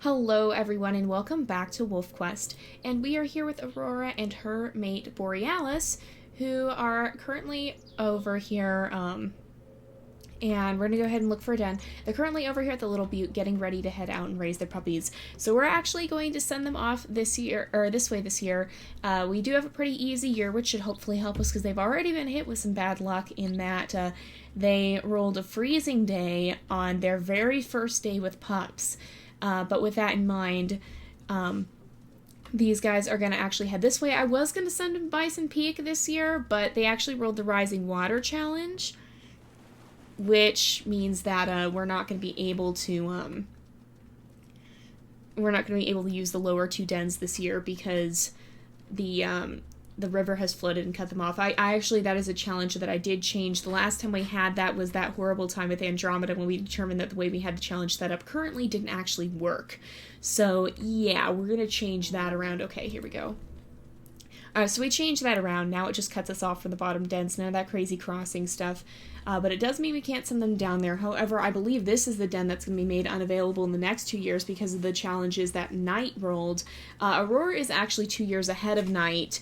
Hello everyone and welcome back to WolfQuest, and we are here with Aurora and her mate Borealis, who are currently over here, and we're gonna go ahead and look for a den. They're currently over here at the Little Butte getting ready to head out and raise their puppies. So we're actually going to send them off this year, or this way this year. We do have a pretty easy year, which should hopefully help us because they've already been hit with some bad luck in that they rolled a freezing day on their very first day with pups. But with that in mind, these guys are going to actually head this way. I was going to send them Bison Peak this year, but they actually rolled the Rising Water Challenge, which means that we're not going to be able to use the lower two dens this year because the river has flooded and cut them off. I actually, that is a challenge that I did change. The last time we had that was that horrible time with Andromeda when we determined that the way we had the challenge set up currently didn't actually work. So yeah, we're going to change that around. Okay, here we go. So we changed that around. Now it just cuts us off from the bottom dens. None of that crazy crossing stuff. But it does mean we can't send them down there. However, I believe this is the den that's going to be made unavailable in the next 2 years because of the challenges that Night rolled. Aurora is actually 2 years ahead of Night.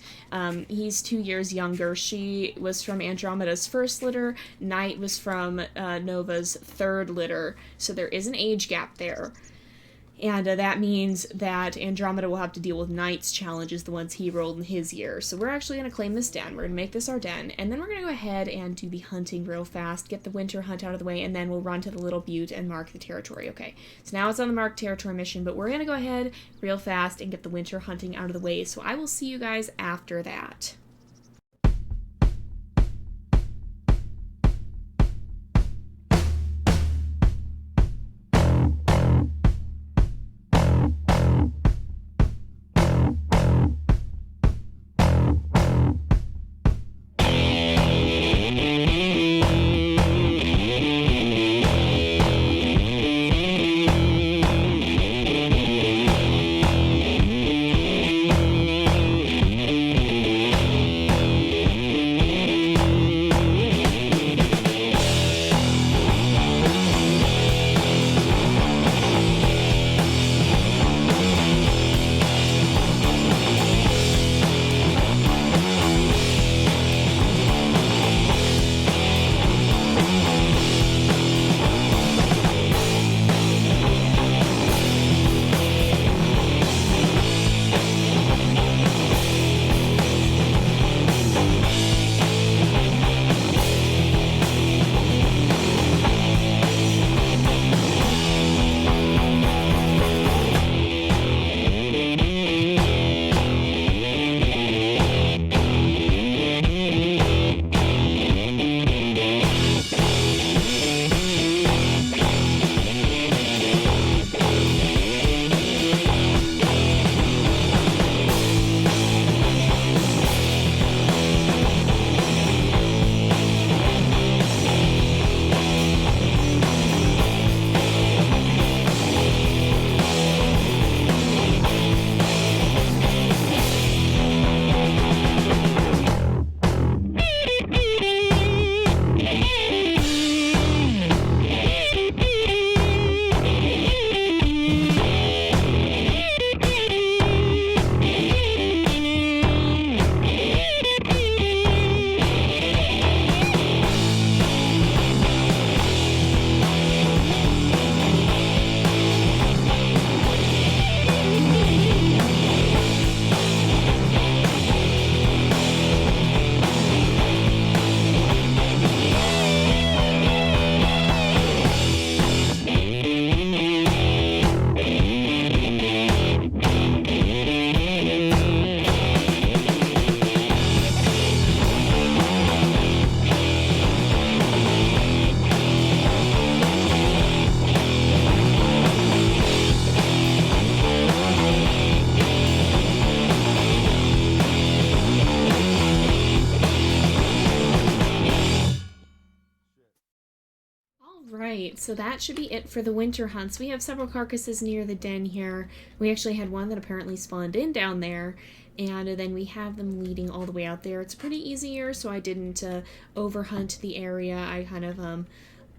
He's 2 years younger. She was from Andromeda's first litter. Night was from Nova's third litter. So there is an age gap there. And that means that Andromeda will have to deal with Night's challenges, the ones he rolled in his year. So we're actually going to claim this den. We're going to make this our den. And then we're going to go ahead and do the hunting real fast, get the winter hunt out of the way, and then we'll run to the Little Butte and mark the territory. Okay, so now it's on the mark territory mission, but we're going to go ahead real fast and get the winter hunting out of the way. So I will see you guys after that. Right, so that should be it for the winter hunts. We have several carcasses near the den here. We actually had one that apparently spawned in down there, and then we have them leading all the way out there. It's pretty easy here, so I didn't overhunt the area. I kind of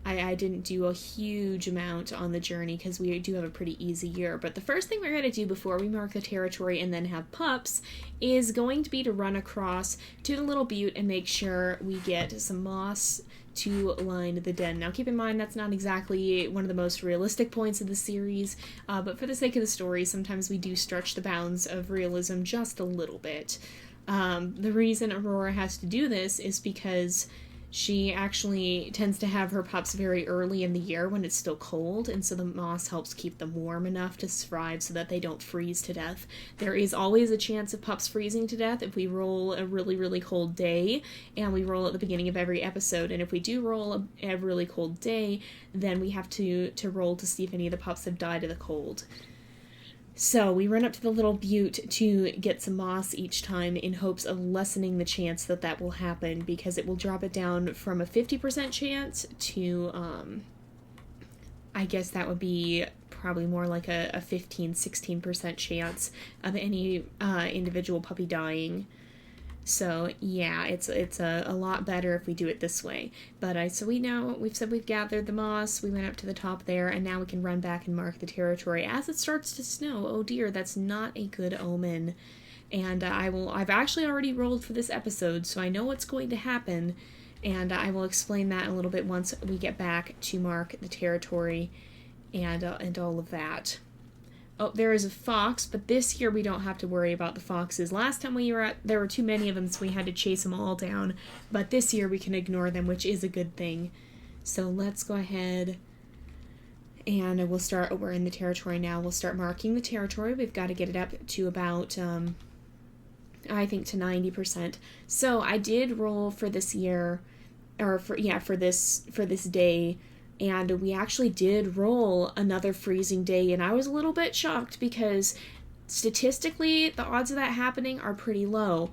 I didn't do a huge amount on the journey because we do have a pretty easy year. But the first thing we're going to do before we mark the territory and then have pups is going to be to run across to the little butte and make sure we get some moss to line the den. Now keep in mind that's not exactly one of the most realistic points of the series, but for the sake of the story, sometimes we do stretch the bounds of realism just a little bit. The reason Aurora has to do this is because she actually tends to have her pups very early in the year when it's still cold, and so the moss helps keep them warm enough to thrive so that they don't freeze to death. There is always a chance of pups freezing to death if we roll a really, really cold day, and we roll at the beginning of every episode, and if we do roll a really cold day, then we have to roll to see if any of the pups have died of the cold. So we run up to the little butte to get some moss each time in hopes of lessening the chance that that will happen, because it will drop it down from a 50% chance to, I guess that would be probably more like a 15-16% chance of any individual puppy dying. So yeah, it's a lot better if we do it this way. But so we've said we've gathered the moss, we went up to the top there, and now we can run back and mark the territory as it starts to snow. Oh dear, that's not a good omen. And I've actually already rolled for this episode, so I know what's going to happen, and I will explain that a little bit once we get back to mark the territory and all of that. Oh, there is a fox, but this year we don't have to worry about the foxes. Last time there were too many of them, so we had to chase them all down. But this year we can ignore them, which is a good thing. So let's go ahead and we're in the territory now. We'll start marking the territory. We've got to get it up to about, I think to 90%. So I did roll for this year, or for this day, and we actually did roll another freezing day, and I was a little bit shocked because statistically the odds of that happening are pretty low.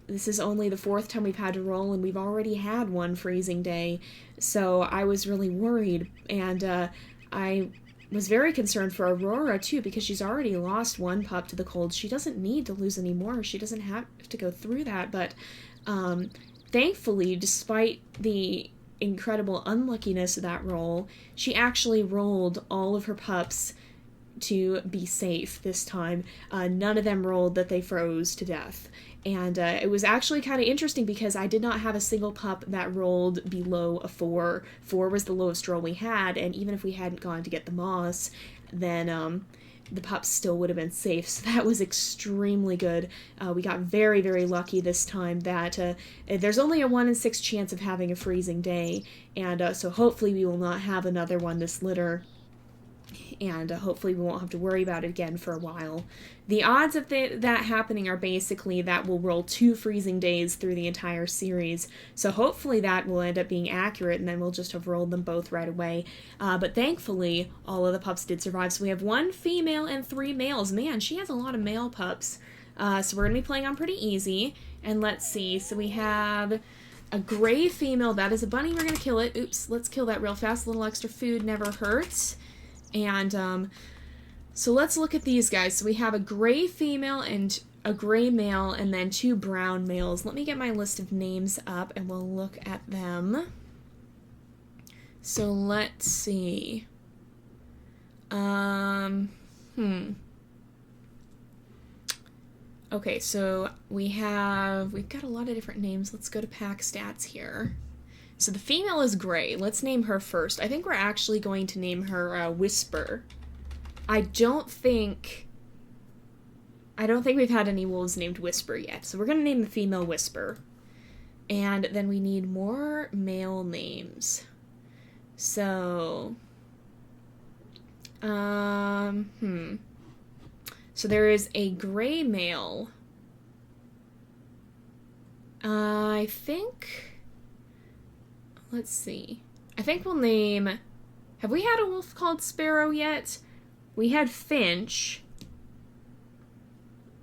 This is only the fourth time we've had to roll, and we've already had one freezing day, so I was really worried, and I was very concerned for Aurora too, because she's already lost one pup to the cold. She doesn't need to lose any more. She doesn't have to go through that, but thankfully, despite the incredible unluckiness of that roll, she actually rolled all of her pups to be safe this time. None of them rolled that they froze to death. And it was actually kind of interesting because I did not have a single pup that rolled below a 4. 4 was the lowest roll we had, and even if we hadn't gone to get the moss, then the pups still would have been safe, so that was extremely good. We got very, very lucky this time that there's only a 1 in 6 chance of having a freezing day, and so hopefully we will not have another one this litter, and hopefully we won't have to worry about it again for a while. The odds of that happening are basically that we'll roll 2 freezing days through the entire series, so hopefully that will end up being accurate, and then we'll just have rolled them both right away. But thankfully, all of the pups did survive, so we have 1 female and 3 males. Man, she has a lot of male pups. So we're going to be playing on pretty easy, and let's see. So we have a gray female. That is a bunny. We're going to kill it. Oops, let's kill that real fast. A little extra food never hurts. And so let's look at these guys. So we have a gray female and a gray male, and then 2 brown males. Let me get my list of names up and we'll look at them. So let's see. Okay, so we've got a lot of different names. Let's go to pack stats here. So the female is gray. Let's name her first. I think we're actually going to name her Whisper. I don't think we've had any wolves named Whisper yet. So we're going to name the female Whisper. And then we need more male names. So, so there is a gray male. I think... Let's see. I think we'll name... Have we had a wolf called Sparrow yet? We had Finch.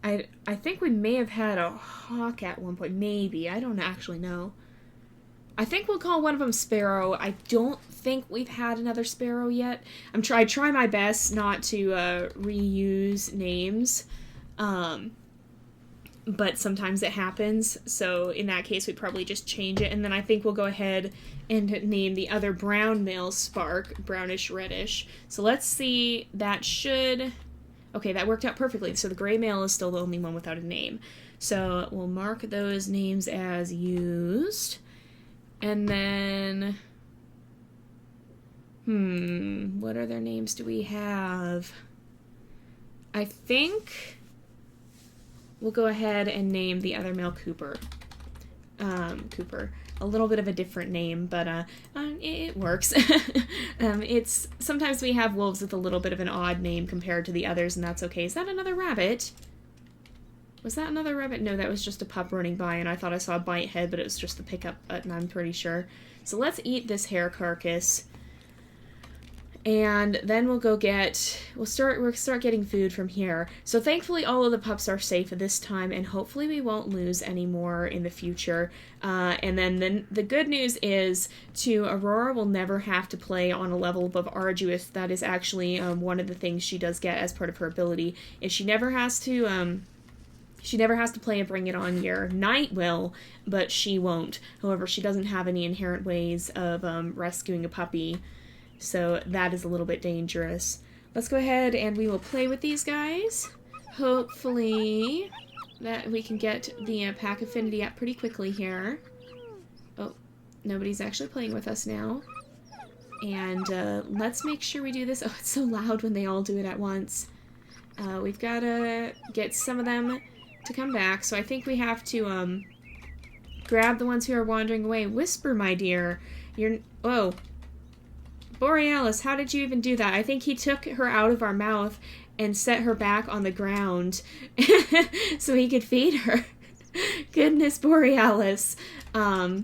I think we may have had a hawk at one point. Maybe. I don't actually know. I think we'll call one of them Sparrow. I don't think we've had another Sparrow yet. I try my best not to reuse names. but sometimes it happens, so in that case we'd probably just change it. And then I think we'll go ahead and name the other brown male Spark, brownish reddish. So let's see, that should... Okay, that worked out perfectly. So the gray male is still the only one without a name. So we'll mark those names as used. And then... what other names do we have? I think we'll go ahead and name the other male Cooper. Cooper. A little bit of a different name, but it works. It's sometimes we have wolves with a little bit of an odd name compared to the others, and that's okay. Is that another rabbit? Was that another rabbit? No, that was just a pup running by, and I thought I saw a bite head, but it was just the pickup button, I'm pretty sure. So let's eat this hare carcass. And then we'll start getting food from here. So thankfully all of the pups are safe at this time, and hopefully we won't lose any more in the future. And then the good news is, Aurora will never have to play on a level above Arduous. That is actually one of the things she does get as part of her ability, is she never has to play a Bring It On year. Night will, but she won't. However, she doesn't have any inherent ways of rescuing a puppy. So that is a little bit dangerous. Let's go ahead and we will play with these guys. Hopefully that we can get the pack affinity up pretty quickly here. Oh, nobody's actually playing with us now. And let's make sure we do this. Oh, it's so loud when they all do it at once. We've got to get some of them to come back. So I think we have to grab the ones who are wandering away. Whisper, my dear. Oh. Borealis, how did you even do that? I think he took her out of our mouth and set her back on the ground so he could feed her. Goodness, Borealis. But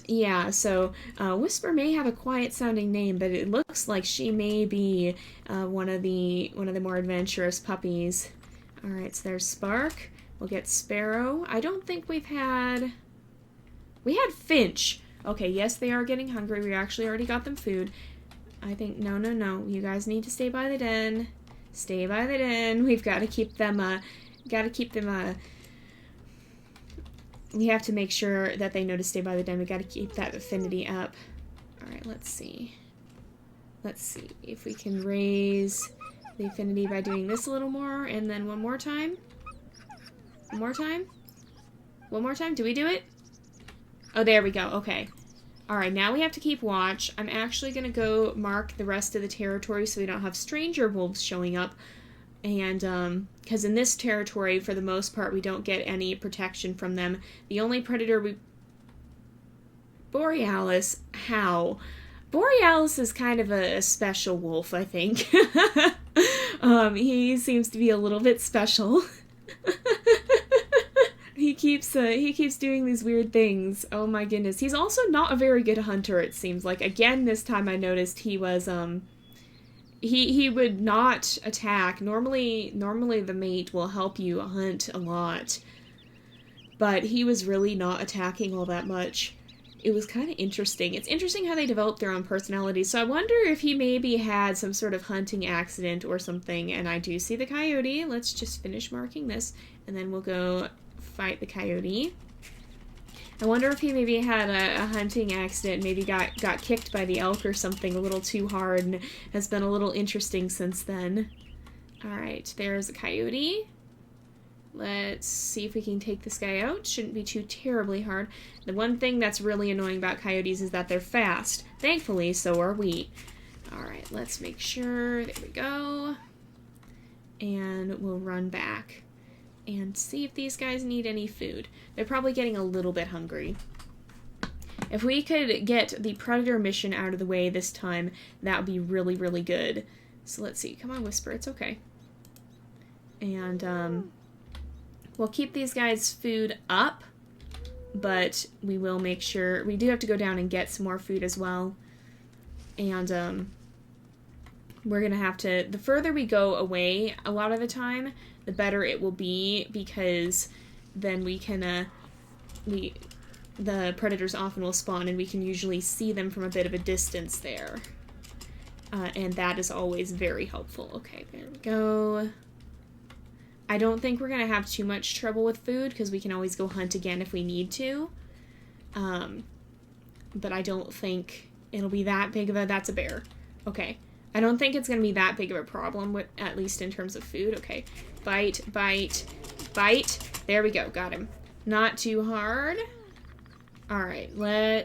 yeah, so Whisper may have a quiet-sounding name, but it looks like she may be one of the more adventurous puppies. All right, so there's Spark. We'll get Sparrow. I don't think we had Finch. Okay, yes, they are getting hungry. We actually already got them food. I think, no. You guys need to stay by the den. Stay by the den. We've got to keep them, we have to make sure that they know to stay by the den. We got to keep that affinity up. All right, let's see. Let's see if we can raise the affinity by doing this a little more, and then one more time. One more time? One more time? Do we do it? Oh, there we go. Okay. Alright, now we have to keep watch. I'm actually going to go mark the rest of the territory so we don't have stranger wolves showing up. And, because in this territory, for the most part, we don't get any protection from them. The only predator Borealis, how? Borealis is kind of a special wolf, I think. He seems to be a little bit special. He keeps doing these weird things. Oh my goodness. He's also not a very good hunter, it seems like. Again, this time I noticed he was, he would not attack. Normally the mate will help you hunt a lot. But he was really not attacking all that much. It was kind of interesting. It's interesting how they develop their own personalities. So I wonder if he maybe had some sort of hunting accident or something. And I do see the coyote. Let's just finish marking this. And then we'll go fight the coyote. I wonder if he maybe had a hunting accident, maybe got kicked by the elk or something a little too hard, and has been a little interesting since then. Alright, there's a coyote. Let's see if we can take this guy out. Shouldn't be too terribly hard. The one thing that's really annoying about coyotes is that they're fast. Thankfully, so are we. Alright, let's make sure. There we go. And we'll run back and see if these guys need any food. They're probably getting a little bit hungry. If we could get the predator mission out of the way this time, that would be really, really good. So let's see. Come on, Whisper. It's okay. And we'll keep these guys' food up, but we will make sure... We do have to go down and get some more food as well. And we're going to have to... The further we go away a lot of the time, the better it will be, because then we can, the predators often will spawn, and we can usually see them from a bit of a distance there. And that is always very helpful. Okay, there we go. I don't think we're going to have too much trouble with food because we can always go hunt again if we need to. But I don't think it'll be that big of a... That's a bear. Okay. I don't think it's going to be that big of a problem, with, at least in terms of food. Okay. Bite, bite, bite. There we go. Got him. Not too hard. Alright, we'll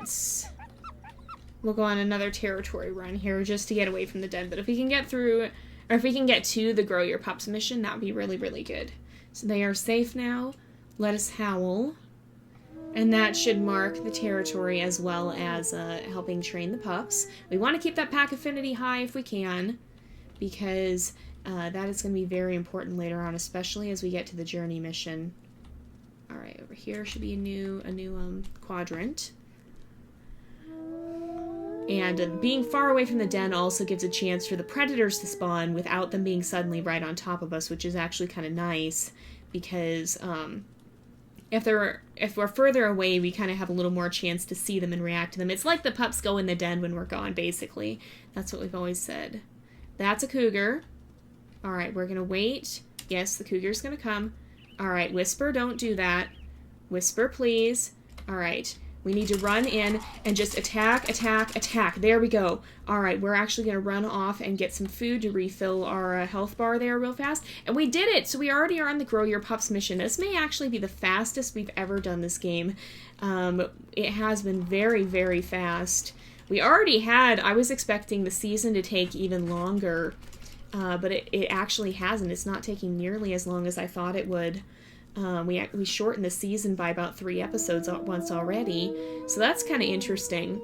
go on another territory run here just to get away from the den. But if we can get through, or if we can get to the Grow Your Pups mission, that would be really, really good. So they are safe now. Let us howl. And that should mark the territory as well as helping train the pups. We want to keep that pack affinity high if we can, because that is going to be very important later on, especially as we get to the journey mission. Alright, over here should be a new quadrant. And being far away from the den also gives a chance for the predators to spawn without them being suddenly right on top of us, which is actually kind of nice, because if we're further away, we kind of have a little more chance to see them and react to them. It's like the pups go in the den when we're gone, basically. That's what we've always said. That's a cougar. Alright, we're gonna wait. Yes, the cougar's gonna come. Alright, Whisper, don't do that. Whisper, please. Alright, we need to run in and just attack, attack, attack. There we go. Alright, we're actually going to run off and get some food to refill our health bar there real fast. And we did it! So we already are on the Grow Your Pups mission. This may actually be the fastest we've ever done this game. It has been very, very fast. We already had... I was expecting the season to take even longer. But it actually hasn't. It's not taking nearly as long as I thought it would. We shortened the season by about 3 episodes once already, so that's kind of interesting.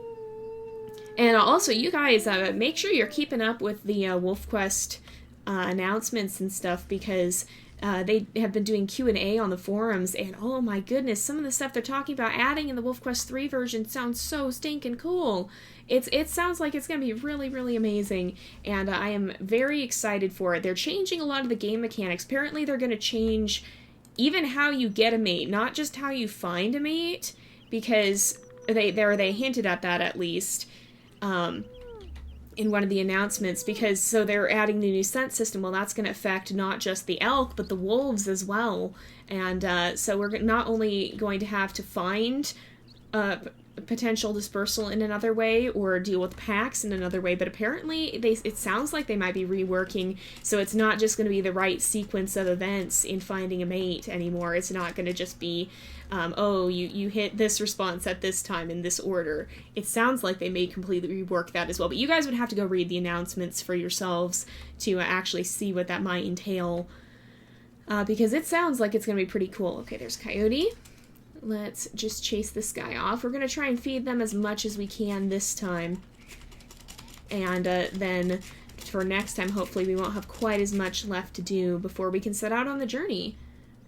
And also, you guys, make sure you're keeping up with the WolfQuest announcements and stuff, because they have been doing Q&A on the forums, and oh my goodness, some of the stuff they're talking about adding in the WolfQuest 3 version sounds so stinking cool. It sounds like it's going to be really, really amazing, and I am very excited for it. They're changing a lot of the game mechanics. Apparently they're going to change even how you get a mate, not just how you find a mate, because they hinted at that at least in one of the announcements, because so they're adding the new scent system. Well, that's going to affect not just the elk, but the wolves as well. And so we're not only going to have to find potential dispersal in another way or deal with packs in another way, but apparently it sounds like they might be reworking, so it's not just going to be the right sequence of events in finding a mate anymore. It's not going to just be oh, you hit this response at this time in this order. It sounds like they may completely rework that as well, but you guys would have to go read the announcements for yourselves to actually see what that might entail, because it sounds like it's going to be pretty cool. Okay, there's Coyote. Let's just chase this guy off. We're going to try and feed them as much as we can this time. And then for next time, hopefully we won't have quite as much left to do before we can set out on the journey.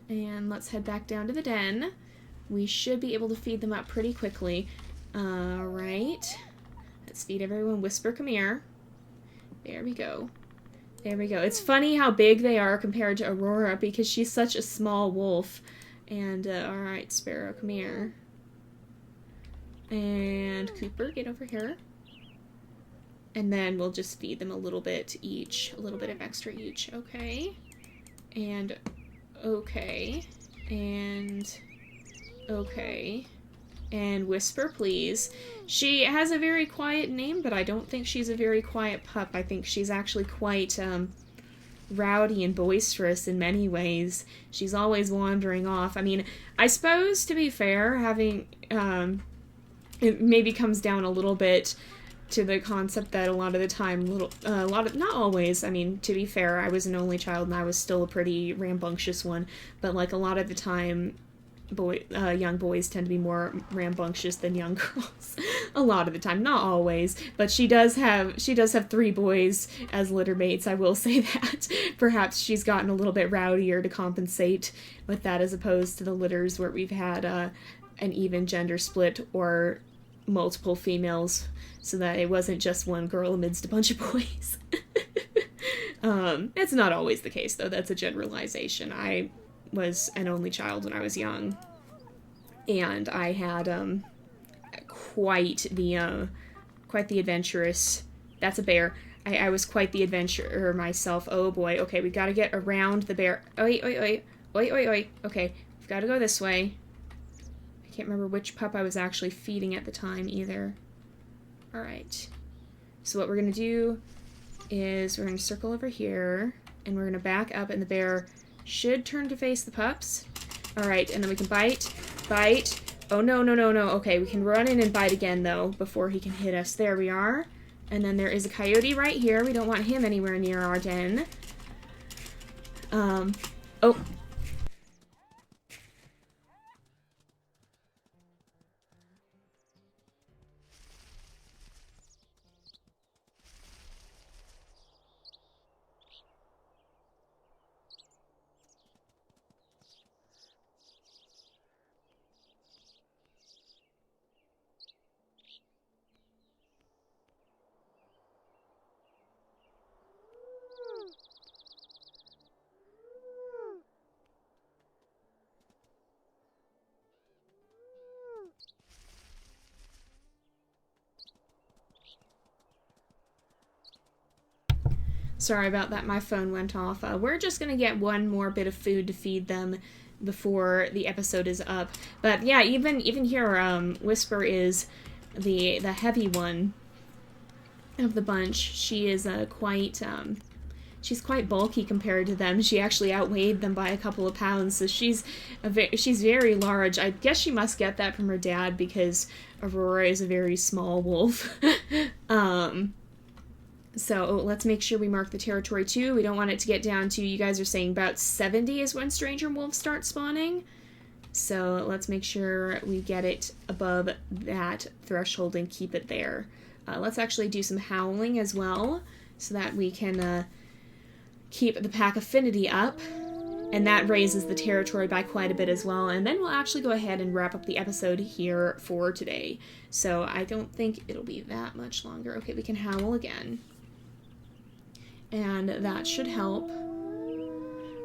And let's head back down to the den. We should be able to feed them up pretty quickly. Alright. Let's feed everyone. Whisper, come here. There we go. There we go. It's funny how big they are compared to Aurora, because she's such a small wolf. And, alright, Sparrow, come here. And Cooper, get over here. And then we'll just feed them a little bit each. A little bit of extra each. Okay. And, okay. And, okay. And Whisper, please. She has a very quiet name, but I don't think she's a very quiet pup. I think she's actually quite, rowdy and boisterous in many ways. She's always wandering off. I mean, I suppose, to be fair, having, it maybe comes down a little bit to the concept that a lot of the time, not always, I mean, to be fair, I was an only child and I was still a pretty rambunctious one, but like a lot of the time, young boys tend to be more rambunctious than young girls. A lot of the time, not always, but she does have 3 boys as litter mates. I will say that. Perhaps she's gotten a little bit rowdier to compensate with that, as opposed to the litters where we've had an even gender split or multiple females, so that it wasn't just one girl amidst a bunch of boys. It's not always the case, though. That's a generalization. I was an only child when I was young, and I had quite the adventurous, that's a bear, I was quite the adventurer myself. Oh boy. Okay, we gotta get around the bear. Oi, oi, oi. Oi, oi, oi. Okay, we've gotta go this way. I can't remember which pup I was actually feeding at the time either. Alright. So what we're gonna do is we're gonna circle over here, and we're gonna back up, and the bear should turn to face the pups. Alright, and then we can bite. Bite. Oh, no, no, no, no. Okay, we can run in and bite again, though, before he can hit us. There we are. And then there is a coyote right here. We don't want him anywhere near our den. Oh. Sorry about that, my phone went off. We're just gonna get one more bit of food to feed them before the episode is up. But yeah, even here, Whisper is the heavy one of the bunch. She is she's quite bulky compared to them. She actually outweighed them by a couple of pounds, so she's very large. I guess she must get that from her dad because Aurora is a very small wolf. So let's make sure we mark the territory too. We don't want it to get down to, you guys are saying about 70 is when stranger wolves start spawning. So let's make sure we get it above that threshold and keep it there. Let's actually do some howling as well so that we can keep the pack affinity up. And that raises the territory by quite a bit as well. And then we'll actually go ahead and wrap up the episode here for today. So I don't think it'll be that much longer. Okay, we can howl again. And that should help.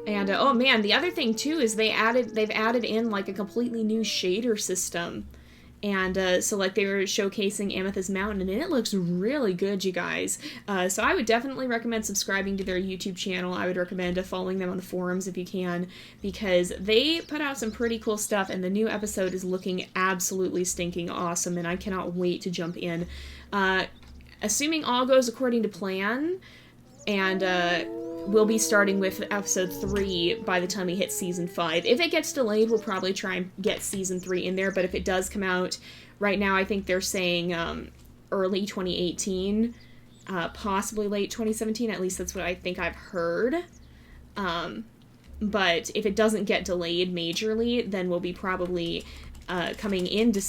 And oh man, the other thing too is they've added in like a completely new shader system. And so like they were showcasing Amethyst Mountain, and it looks really good, you guys. So I would definitely recommend subscribing to their YouTube channel. I would recommend following them on the forums if you can, because they put out some pretty cool stuff, and the new episode is looking absolutely stinking awesome, and I cannot wait to jump in. Assuming all goes according to plan, and we'll be starting with episode 3 by the time we hit season 5. If it gets delayed, we'll probably try and get season 3 in there, but if it does come out, right now I think they're saying early 2018, possibly late 2017, at least that's what I think I've heard. But if it doesn't get delayed majorly, then we'll be probably coming into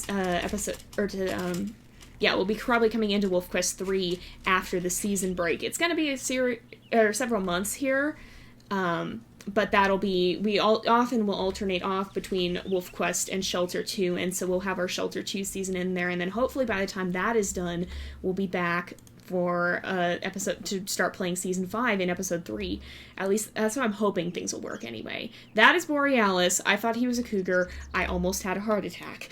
we'll be probably coming into WolfQuest 3 after the season break. It's going to be a series, or several months here, but that'll be, we often will alternate off between WolfQuest and Shelter 2, and so we'll have our Shelter 2 season in there, and then hopefully by the time that is done, we'll be back for episode to start playing season 5 in episode 3. At least that's what I'm hoping things will work anyway. That is Borealis. I thought he was a cougar. I almost had a heart attack.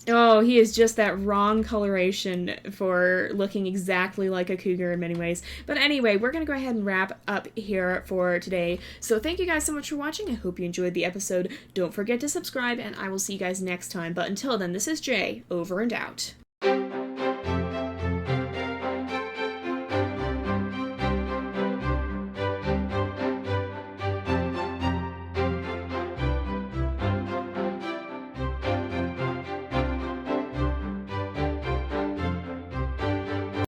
Oh, he is just that wrong coloration for looking exactly like a cougar in many ways. But anyway, we're going to go ahead and wrap up here for today. So thank you guys so much for watching. I hope you enjoyed the episode. Don't forget to subscribe, and I will see you guys next time. But until then, this is Jay, over and out.